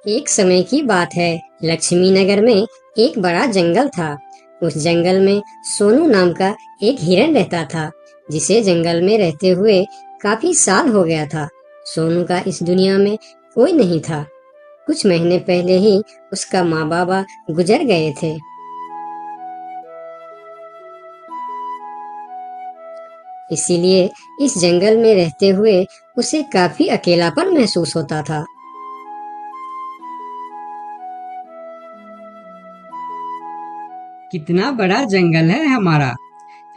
एक समय की बात है। लक्ष्मी नगर में एक बड़ा जंगल था। उस जंगल में सोनू नाम का एक हिरन रहता था, जिसे जंगल में रहते हुए काफी साल हो गया था। सोनू का इस दुनिया में कोई नहीं था। कुछ महीने पहले ही उसका माँ बाबा गुजर गए थे। इसीलिए इस जंगल में रहते हुए उसे काफी अकेलापन महसूस होता था। कितना बड़ा जंगल है हमारा,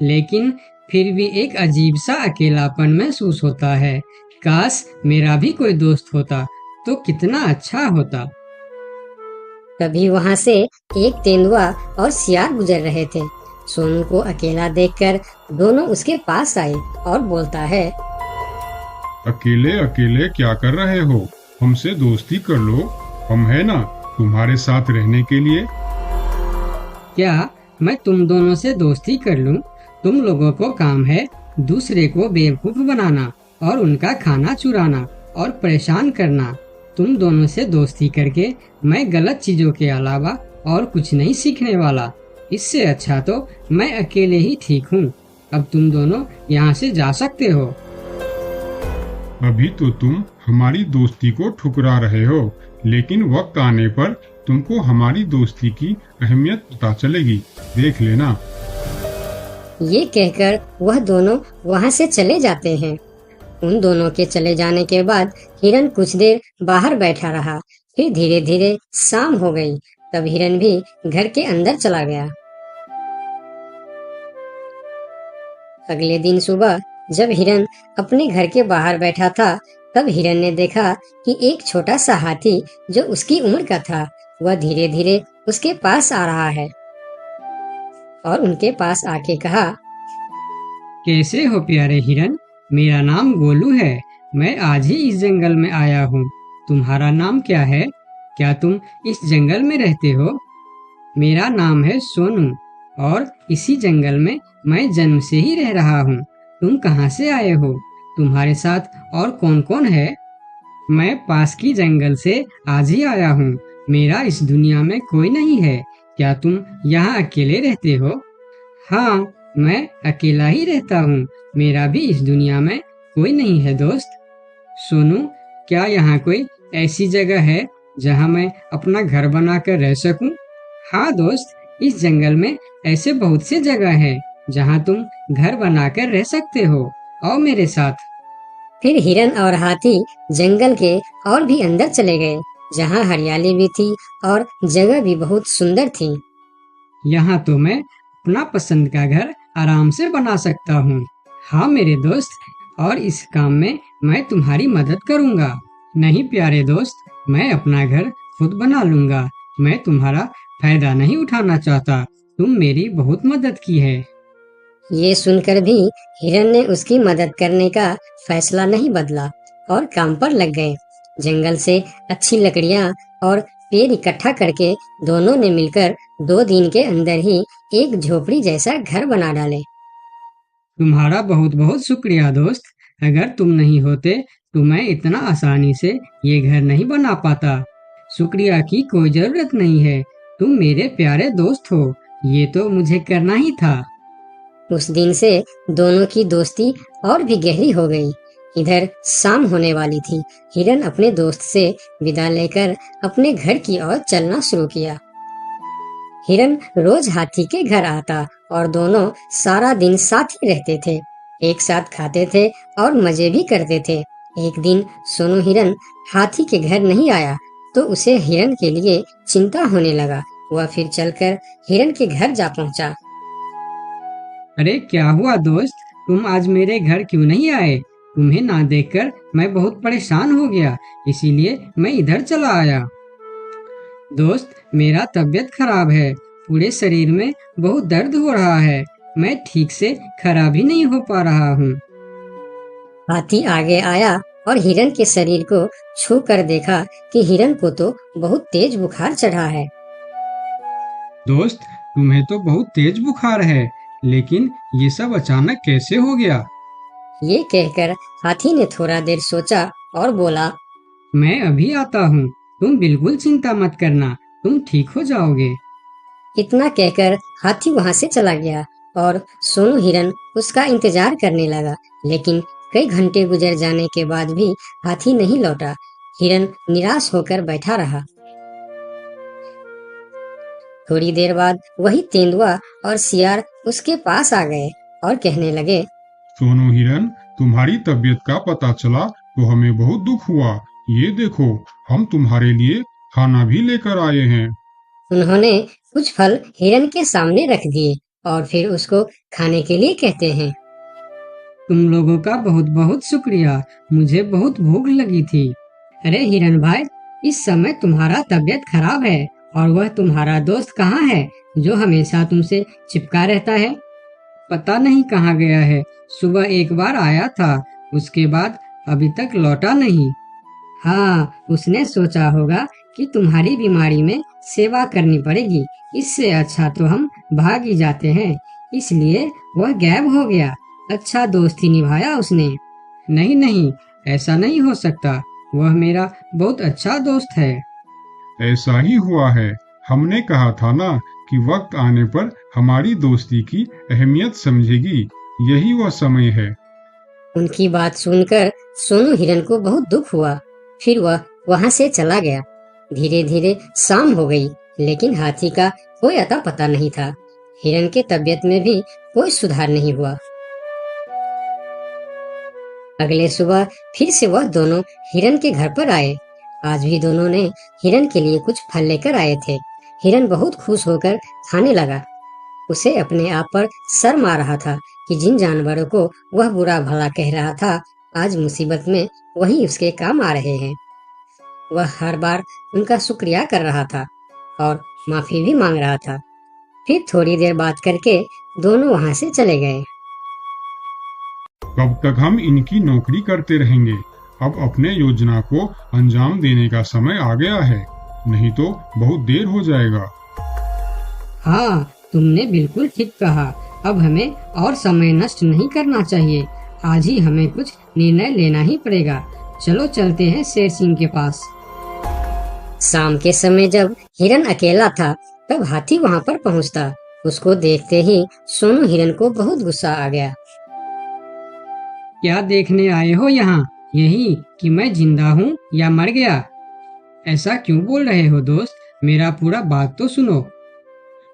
लेकिन फिर भी एक अजीब सा अकेलापन महसूस होता है। काश मेरा भी कोई दोस्त होता तो कितना अच्छा होता। तभी वहां से एक तेंदुआ और सियार गुजर रहे थे। सोनू को अकेला देखकर दोनों उसके पास आए और बोलता है, अकेले अकेले क्या कर रहे हो? हमसे दोस्ती कर लो, हम है ना तुम्हारे साथ रहने के लिए। क्या मैं तुम दोनों से दोस्ती कर लूं? तुम लोगों को काम है दूसरे को बेवकूफ बनाना और उनका खाना चुराना और परेशान करना। तुम दोनों से दोस्ती करके मैं गलत चीजों के अलावा और कुछ नहीं सीखने वाला। इससे अच्छा तो मैं अकेले ही ठीक हूँ। अब तुम दोनों यहाँ से जा सकते हो। अभी तो तुम हमारी दोस्ती को ठुकरा रहे हो, लेकिन वक्त आने पर तुमको हमारी दोस्ती की अहमियत पता चलेगी, देख लेना। ये कहकर वह दोनों वहां से चले जाते हैं। उन दोनों के चले जाने के बाद हिरन कुछ देर बाहर बैठा रहा। फिर धीरे धीरे शाम हो गई। तब हिरन भी घर के अंदर चला गया। अगले दिन सुबह जब हिरन अपने घर के बाहर बैठा था, तब हिरन ने देखा कि एक छोटा सा हाथी जो उसकी उम्र का था, वह धीरे धीरे उसके पास आ रहा है और उनके पास आके कहा, कैसे हो प्यारे हिरन? मेरा नाम गोलू है। मैं आज ही इस जंगल में आया हूँ। तुम्हारा नाम क्या है? क्या तुम इस जंगल में रहते हो? मेरा नाम है सोनू और इसी जंगल में मैं जन्म से ही रह रहा हूँ। तुम कहाँ से आए हो? तुम्हारे साथ और कौन कौन है? मैं पास की जंगल से आज ही आया हूँ। मेरा इस दुनिया में कोई नहीं है। क्या तुम यहाँ अकेले रहते हो? हाँ, मैं अकेला ही रहता हूँ। मेरा भी इस दुनिया में कोई नहीं है दोस्त। सोनू, क्या यहाँ कोई ऐसी जगह है जहाँ मैं अपना घर बनाकर रह सकूं? हाँ दोस्त, इस जंगल में ऐसे बहुत से जगह है जहाँ तुम घर बनाकर रह सकते हो। आओ मेरे साथ। फिर हिरन और हाथी जंगल के और भी अंदर चले गए, जहाँ हरियाली भी थी और जगह भी बहुत सुंदर थी। यहाँ तो मैं अपना पसंद का घर आराम से बना सकता हूँ। हाँ मेरे दोस्त, और इस काम में मैं तुम्हारी मदद करूँगा। नहीं प्यारे दोस्त, मैं अपना घर खुद बना लूँगा। मैं तुम्हारा फायदा नहीं उठाना चाहता। तुम मेरी बहुत मदद की है। ये सुनकर भी हिरन ने उसकी मदद करने का फैसला नहीं बदला और काम पर लग गए। जंगल से अच्छी लकड़ियाँ और पेड़ इकट्ठा करके दोनों ने मिलकर 2 दिन के अंदर ही एक झोपड़ी जैसा घर बना डाले। तुम्हारा बहुत बहुत शुक्रिया दोस्त। अगर तुम नहीं होते तो मैं इतना आसानी से ये घर नहीं बना पाता। शुक्रिया की कोई जरूरत नहीं है। तुम मेरे प्यारे दोस्त हो। ये तो मुझे करना ही था। उस दिन से दोनों की दोस्ती और भी गहरी हो गई। इधर शाम होने वाली थी। हिरन अपने दोस्त से विदा लेकर अपने घर की ओर चलना शुरू किया। हिरन रोज हाथी के घर आता और दोनों सारा दिन साथ ही रहते थे। एक साथ खाते थे और मजे भी करते थे। एक दिन सोनू हिरन हाथी के घर नहीं आया तो उसे हिरन के लिए चिंता होने लगा। वह फिर चलकर हिरन के घर जा पहुंचा। अरे क्या हुआ दोस्त, तुम आज मेरे घर क्यों नहीं आए? तुम्हें ना देखकर मैं बहुत परेशान हो गया, इसीलिए मैं इधर चला आया। दोस्त, मेरा तबीयत खराब है। पूरे शरीर में बहुत दर्द हो रहा है। मैं ठीक से खड़ा भी नहीं हो पा रहा हूँ। हाथी आगे आया और हिरन के शरीर को छू कर देखा कि हिरन को तो बहुत तेज बुखार चढ़ा है। दोस्त, तुम्हें तो बहुत तेज बुखार है, लेकिन ये सब अचानक कैसे हो गया? ये कहकर हाथी ने थोड़ा देर सोचा और बोला, मैं अभी आता हूँ। तुम बिल्कुल चिंता मत करना, तुम ठीक हो जाओगे। इतना कहकर हाथी वहां से चला गया और सोनू हिरन उसका इंतजार करने लगा, लेकिन कई घंटे गुजर जाने के बाद भी हाथी नहीं लौटा। हिरन निराश होकर बैठा रहा। थोड़ी देर बाद वही तेंदुआ और सियार उसके पास आ गए और कहने लगे, सोनू हिरन, तुम्हारी तबीयत का पता चला तो हमें बहुत दुख हुआ। ये देखो, हम तुम्हारे लिए खाना भी लेकर आए हैं। उन्होंने कुछ फल हिरन के सामने रख दिए और फिर उसको खाने के लिए कहते हैं। तुम लोगों का बहुत बहुत शुक्रिया, मुझे बहुत भूख लगी थी। अरे हिरन भाई, इस समय तुम्हारा तबीयत खराब है और वह तुम्हारा दोस्त कहाँ है जो हमेशा तुमसे चिपका रहता है? पता नहीं कहाँ गया है। सुबह एक बार आया था, उसके बाद अभी तक लौटा नहीं। हाँ, उसने सोचा होगा कि तुम्हारी बीमारी में सेवा करनी पड़ेगी, इससे अच्छा तो हम भाग ही जाते हैं, इसलिए वह गायब हो गया। अच्छा दोस्त ही निभाया उसने। नहीं नहीं, ऐसा नहीं हो सकता, वह मेरा बहुत अच्छा दोस्त है। ऐसा ही हुआ है। हमने कहा था ना कि वक्त आने पर हमारी दोस्ती की अहमियत समझेगी। यही वह समय है। उनकी बात सुनकर सोनू हिरन को बहुत दुख हुआ। फिर वह वहां से चला गया। धीरे धीरे शाम हो गई, लेकिन हाथी का कोई अता पता नहीं था। हिरन के तबीयत में भी कोई सुधार नहीं हुआ। अगले सुबह फिर से वह दोनों हिरन के घर पर आए। आज भी दोनों ने हिरन के लिए कुछ फल लेकर आए थे। हिरन बहुत खुश होकर खाने लगा। उसे अपने आप पर शर्म आ रहा था कि जिन जानवरों को वह बुरा भला कह रहा था, आज मुसीबत में वही उसके काम आ रहे हैं। वह हर बार उनका शुक्रिया कर रहा था और माफी भी मांग रहा था। फिर थोड़ी देर बात करके दोनों वहां से चले गए। कब तक हम इनकी नौकरी करते रहेंगे? अब अपने योजना को अंजाम देने का समय आ गया है, नहीं तो बहुत देर हो जाएगा। हाँ, तुमने बिल्कुल ठीक कहा। अब हमें और समय नष्ट नहीं करना चाहिए। आज ही हमें कुछ निर्णय लेना ही पड़ेगा। चलो चलते हैं शेर सिंह के पास। शाम के समय जब हिरन अकेला था, तब हाथी वहां पर पहुंचता। उसको देखते ही सोनू हिरन को बहुत गुस्सा आ गया। क्या देखने आए हो यहाँ? यही कि मैं जिंदा हूँ या मर गया? ऐसा क्यों बोल रहे हो दोस्त? मेरा पूरा बात तो सुनो।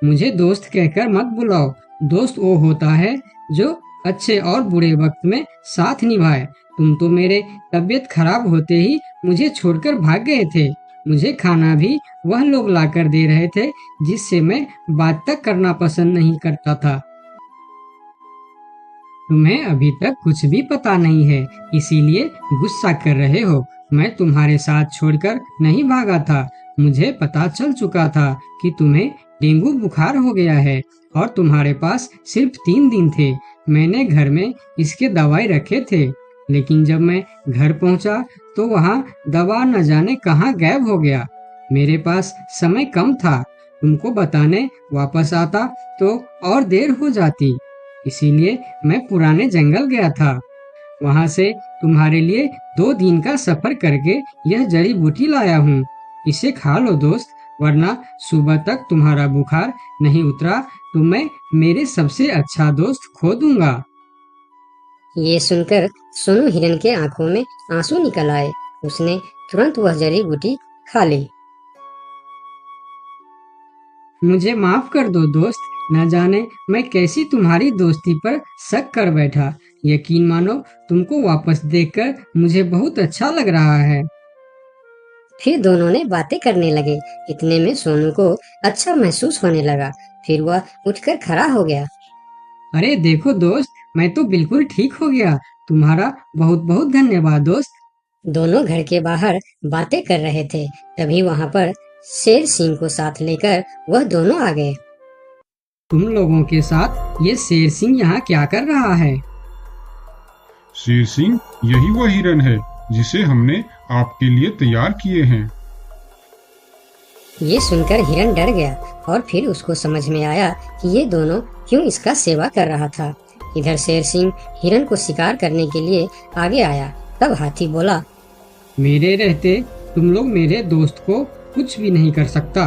मुझे दोस्त कहकर मत बुलाओ। दोस्त वो होता है जो अच्छे और बुरे वक्त में साथ निभाए। तुम तो मेरे तबीयत खराब होते ही मुझे छोड़कर भाग गए थे। मुझे खाना भी वह लोग लाकर दे रहे थे जिससे मैं बात तक करना पसंद नहीं करता था। तुम्हें अभी तक कुछ भी पता नहीं है, इसीलिए गुस्सा कर रहे हो। मैं तुम्हारे साथ छोड़कर नहीं भागा था। मुझे पता चल चुका था कि तुम्हें डेंगू बुखार हो गया है और तुम्हारे पास सिर्फ 3 दिन थे। मैंने घर में इसके दवाई रखे थे, लेकिन जब मैं घर पहुंचा तो वहाँ दवा न जाने कहाँ गायब हो गया। मेरे पास समय कम था। तुमको बताने वापस आता तो और देर हो जाती, इसीलिए मैं पुराने जंगल गया था। वहाँ से तुम्हारे लिए 2 दिन का सफर करके यह जड़ी बूटी लाया हूँ। इसे खा लो दोस्त, वरना सुबह तक तुम्हारा बुखार नहीं उतरा तो मैं मेरे सबसे अच्छा दोस्त खो दूंगा। ये सुनकर सोनू हिरन के आंखों में आंसू निकल आए। उसने तुरंत वह जड़ी बूटी खा ली। मुझे माफ कर दो दोस्त, न जाने मैं कैसी तुम्हारी दोस्ती पर शक कर बैठा। यकीन मानो, तुमको वापस देखकर मुझे बहुत अच्छा लग रहा है। फिर दोनों ने बातें करने लगे। इतने में सोनू को अच्छा महसूस होने लगा। फिर वह उठकर खड़ा हो गया। अरे देखो दोस्त, मैं तो बिल्कुल ठीक हो गया। तुम्हारा बहुत बहुत धन्यवाद दोस्त। दोनों घर के बाहर बातें कर रहे थे, तभी वहां पर शेर सिंह को साथ लेकर वह दोनों आ गए। तुम लोगों के साथ ये शेर सिंह यहाँ क्या कर रहा है? शेर सिंह, यही वह हिरन है जिसे हमने आपके लिए तैयार किए हैं। ये सुनकर हिरन डर गया और फिर उसको समझ में आया कि ये दोनों क्यों इसका सेवा कर रहा था। इधर शेर सिंह हिरन को शिकार करने के लिए आगे आया। तब हाथी बोला, मेरे रहते तुम लोग मेरे दोस्त को कुछ भी नहीं कर सकता।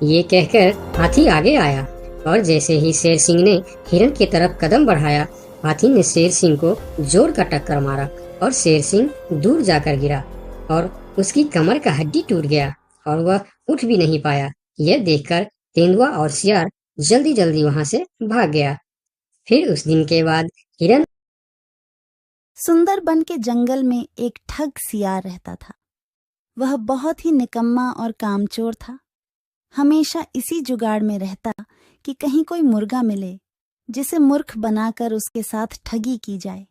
ये कहकर हाथी आगे आया और जैसे ही शेर सिंह ने हिरन की तरफ कदम बढ़ाया, हाथी ने शेर सिंह को जोर का टक्कर मारा और शेर सिंह दूर जाकर गिरा और उसकी कमर का हड्डी टूट गया और वह उठ भी नहीं पाया। यह देखकर तेंदुआ और सियार जल्दी जल्दी वहां से भाग गया। फिर उस दिन के बाद हिरन सुंदरबन के जंगल में एक ठग सियार रहता था। वह बहुत ही निकम्मा और कामचोर था। हमेशा इसी जुगाड़ में रहता कि कहीं कोई मुर्गा मिले जिसे मूर्ख बनाकर उसके साथ ठगी की जाए।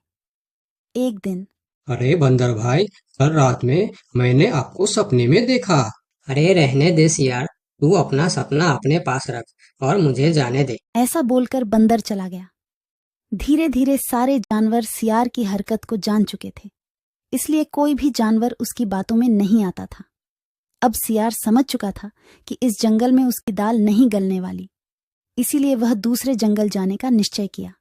एक दिन अरे बंदर भाई, कल रात में मैंने आपको सपने में देखा। अरे रहने दे सियार, तू अपना सपना अपने पास रख और मुझे जाने दे। ऐसा बोलकर बंदर चला गया। धीरे धीरे सारे जानवर सियार की हरकत को जान चुके थे, इसलिए कोई भी जानवर उसकी बातों में नहीं आता था। अब सियार समझ चुका था कि इस जंगल में उसकी दाल नहीं गलने वाली, इसीलिए वह दूसरे जंगल जाने का निश्चय किया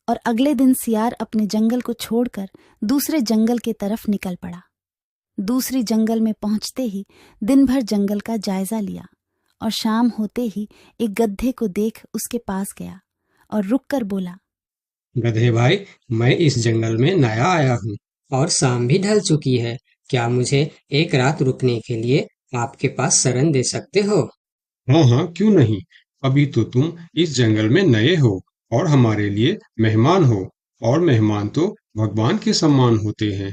और अगले दिन सियार अपने जंगल को छोड़कर दूसरे जंगल की तरफ निकल पड़ा। दूसरी जंगल में पहुंचते ही दिन भर जंगल का जायजा लिया और शाम होते ही एक गधे को देख उसके पास गया और रुककर बोला, गधे भाई, मैं इस जंगल में नया आया हूँ और शाम भी ढल चुकी है। क्या मुझे एक रात रुकने के लिए आपके पास शरण दे सकते हो? हाँ हाँ, क्यों नहीं। अभी तो तुम इस जंगल में नए हो और हमारे लिए मेहमान हो, और मेहमान तो भगवान के समान होते हैं।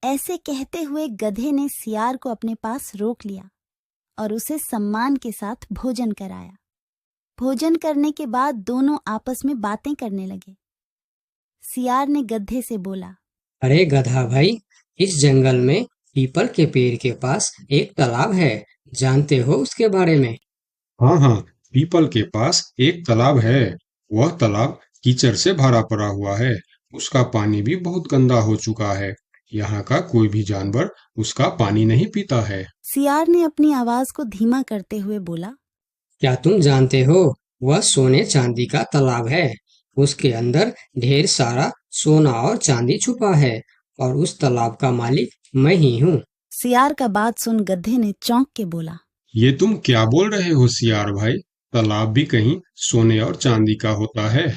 ऐसे कहते हुए गधे ने सियार को अपने पास रोक लिया और उसे सम्मान के साथ भोजन कराया। भोजन करने के बाद दोनों आपस में बातें करने लगे। सियार ने गधे से बोला, अरे गधा भाई, इस जंगल में पीपल के पेड़ के पास एक तालाब है, जानते हो उसके बारे में? हाँ हाँ, पीपल के पास एक तालाब है। वह तालाब कीचड़ से भरा पड़ा हुआ है। उसका पानी भी बहुत गंदा हो चुका है। यहाँ का कोई भी जानवर उसका पानी नहीं पीता है। सियार ने अपनी आवाज को धीमा करते हुए बोला, क्या तुम जानते हो, वह सोने चांदी का तालाब है। उसके अंदर ढेर सारा सोना और चांदी छुपा है और उस तालाब का मालिक मैं ही हूँ। सियार का बात सुन गधे ने चौंक के बोला, ये तुम क्या बोल रहे हो सियार भाई? तालाब भी कहीं सोने और चांदी का होता है?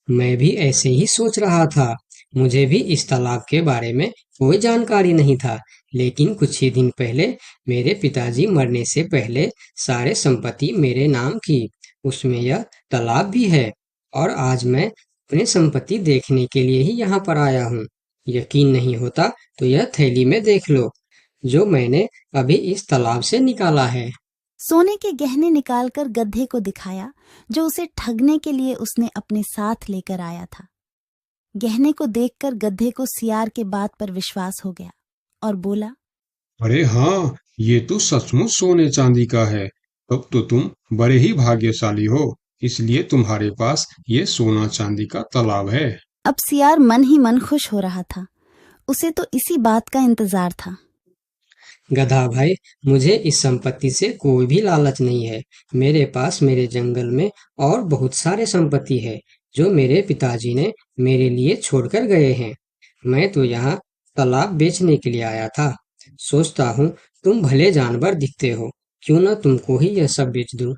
मैं भी ऐसे ही सोच रहा था। मुझे भी इस तालाब के बारे में कोई जानकारी नहीं था, लेकिन कुछ ही दिन पहले मेरे पिताजी मरने से पहले सारे संपत्ति मेरे नाम की। उसमें यह तालाब भी है और आज मैं अपने संपत्ति देखने के लिए ही यहाँ पर आया हूँ। यकीन नहीं होता तो यह थैली में देख लो, जो मैंने अभी इस तालाब से निकाला है। सोने के गहने निकालकर गधे को दिखाया, जो उसे ठगने के लिए उसने अपने साथ लेकर आया था। गहने को देखकर गधे को सियार के बात पर विश्वास हो गया और बोला, अरे हाँ, ये तो सचमुच सोने चांदी का है। तब तो तुम बड़े ही भाग्यशाली हो, इसलिए तुम्हारे पास ये सोना चांदी का तालाब है। अब सियार मन ही मन खुश हो रहा था। उसे तो इसी बात का इंतजार था। गधा भाई, मुझे इस संपत्ति से कोई भी लालच नहीं है। मेरे पास मेरे जंगल में और बहुत सारे संपत्ति है जो मेरे पिताजी ने मेरे लिए छोड़कर गए हैं। मैं तो यहाँ तालाब बेचने के लिए आया था। सोचता हूँ तुम भले जानवर दिखते हो, क्यों ना तुमको ही यह सब बेच दूं।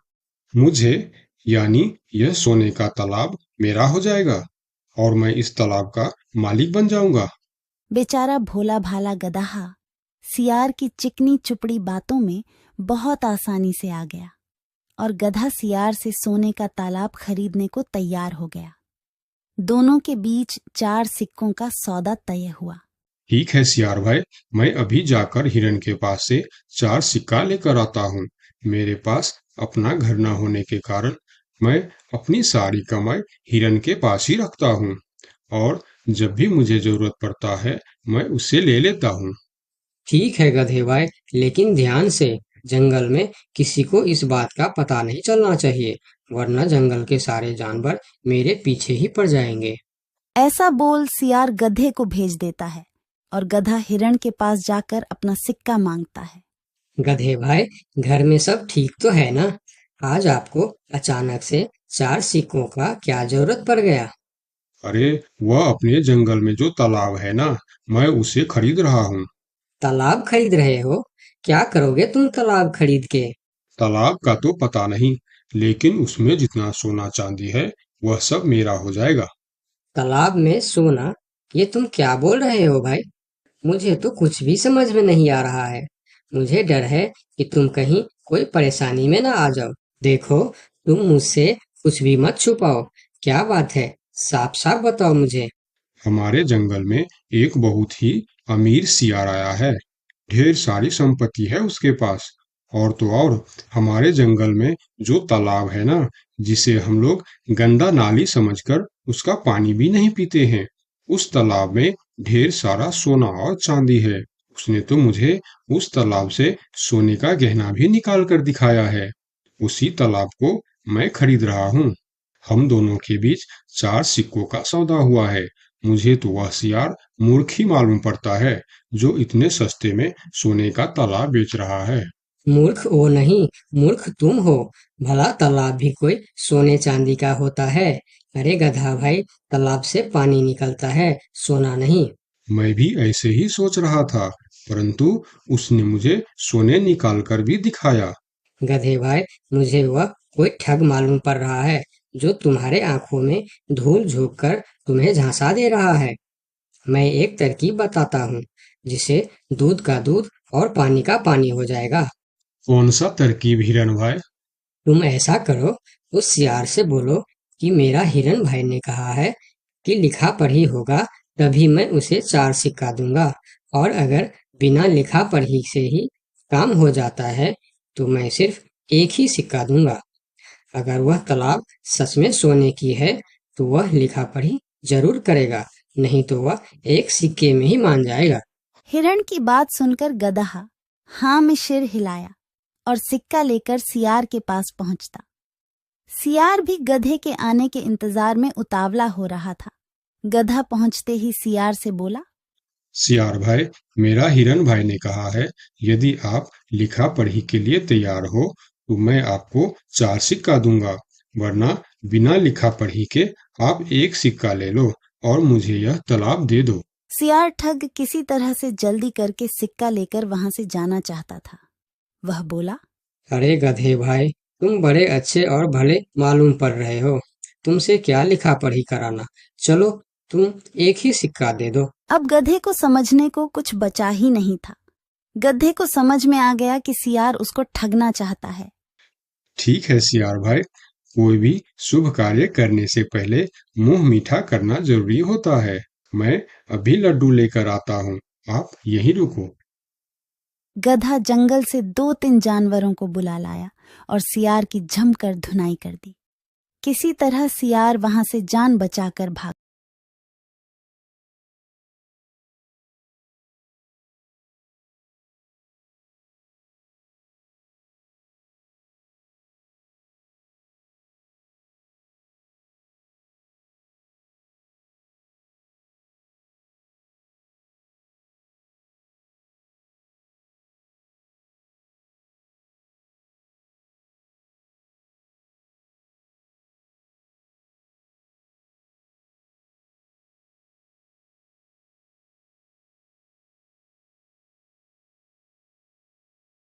मुझे, यानी यह सोने का तालाब मेरा हो जाएगा और मैं इस तालाब का मालिक बन जाऊंगा। बेचारा भोला भाला गदहा सियार की चिकनी चुपड़ी बातों में बहुत आसानी से आ गया और गधा सियार से सोने का तालाब खरीदने को तैयार हो गया। दोनों के बीच 4 सिक्कों का सौदा तय हुआ। ठीक है सियार भाई, मैं अभी जाकर हिरन के पास से 4 सिक्का लेकर आता हूँ। मेरे पास अपना घर न होने के कारण मैं अपनी सारी कमाई हिरन के पास ही रखता हूँ और जब भी मुझे जरूरत पड़ता है मैं उससे ले लेता हूँ। ठीक है गधे भाई, लेकिन ध्यान से, जंगल में किसी को इस बात का पता नहीं चलना चाहिए, वरना जंगल के सारे जानवर मेरे पीछे ही पड़ जाएंगे। ऐसा बोल सियार गधे को भेज देता है और गधा हिरण के पास जाकर अपना सिक्का मांगता है। गधे भाई, घर में सब ठीक तो है ना? आज आपको अचानक से 4 सिक्कों का क्या जरूरत पड़ गया? अरे वह अपने जंगल में जो तालाब है ना, मैं उसे खरीद रहा हूँ। तालाब खरीद रहे हो? क्या करोगे तुम तालाब खरीद के? तालाब का तो पता नहीं, लेकिन उसमें जितना सोना चांदी है वह सब मेरा हो जाएगा। तालाब में सोना? ये तुम क्या बोल रहे हो भाई? मुझे तो कुछ भी समझ में नहीं आ रहा है। मुझे डर है कि तुम कहीं कोई परेशानी में ना आ जाओ। देखो, तुम मुझसे कुछ भी मत छुपाओ। क्या बात है? साफ साफ बताओ मुझे। हमारे जंगल में एक बहुत ही अमीर सियार आया है। ढेर सारी संपत्ति है उसके पास। और तो और, हमारे जंगल में जो तालाब है ना, जिसे हम लोग गंदा नाली समझकर उसका पानी भी नहीं पीते हैं, उस तालाब में ढेर सारा सोना और चांदी है। उसने तो मुझे उस तालाब से सोने का गहना भी निकाल कर दिखाया है। उसी तालाब को मैं खरीद रहा हूँ। हम दोनों के बीच 4 सिक्कों का सौदा हुआ है। मुझे तो वह सियार मूर्ख ही मालूम पड़ता है, जो इतने सस्ते में सोने का तालाब बेच रहा है। मूर्ख वो नहीं, मूर्ख तुम हो। भला तालाब भी कोई सोने चांदी का होता है? अरे गधा भाई, तालाब से पानी निकलता है, सोना नहीं। मैं भी ऐसे ही सोच रहा था, परंतु उसने मुझे सोने निकाल कर भी दिखाया। गधे भाई, मुझे वह कोई ठग मालूम पड़ रहा है, जो तुम्हारे आंखों में धूल झोंक कर तुम्हें झांसा दे रहा है। मैं एक तरकीब बताता हूँ, जिसे दूध का दूध और पानी का पानी हो जाएगा। कौन सा तरकीब हिरन भाई? तुम ऐसा करो, उस सियार से बोलो कि मेरा हिरन भाई ने कहा है कि लिखा पढ़ी होगा तभी मैं उसे 4 सिक्का दूंगा, और अगर बिना लिखा पढ़ी से ही काम हो जाता है तो मैं सिर्फ एक ही सिक्का दूंगा। अगर वह तालाब सच में सोने की है तो वह लिखा पढ़ी जरूर करेगा, नहीं तो वह एक सिक्के में ही मान जाएगा। हिरण की बात सुनकर गधा हाँ में सिर हिलाया और सिक्का लेकर सियार के पास पहुंचता। सियार भी गधे के आने के इंतजार में उतावला हो रहा था। गधा पहुंचते ही सियार से बोला, सियार भाई, मेरा हिरन भाई ने कहा है, यदि आप लिखा पढ़ी के लिए तैयार हो तो मैं आपको 4 सिक्का दूंगा, वरना बिना लिखा पढ़ी के आप एक सिक्का ले लो और मुझे यह तालाब दे दो। सियार ठग किसी तरह से जल्दी करके सिक्का लेकर वहां से जाना चाहता था। वह बोला, अरे गधे भाई, तुम बड़े अच्छे और भले मालूम पड़ रहे हो। तुमसे क्या लिखा पढ़ी कराना। चलो, तुम एक ही सिक्का दे दो। अब गधे को समझने को कुछ बचा ही नहीं था। गधे को समझ में आ गया कि सियार उसको ठगना चाहता है। ठीक है सियार भाई, कोई भी शुभ कार्य करने से पहले मुंह मीठा करना जरूरी होता है। मैं अभी लड्डू लेकर आता हूँ, आप यहीं रुको। गधा जंगल से 2-3 जानवरों को बुला लाया और सियार की जमकर धुनाई कर दी। किसी तरह सियार वहां से जान बचाकर भाग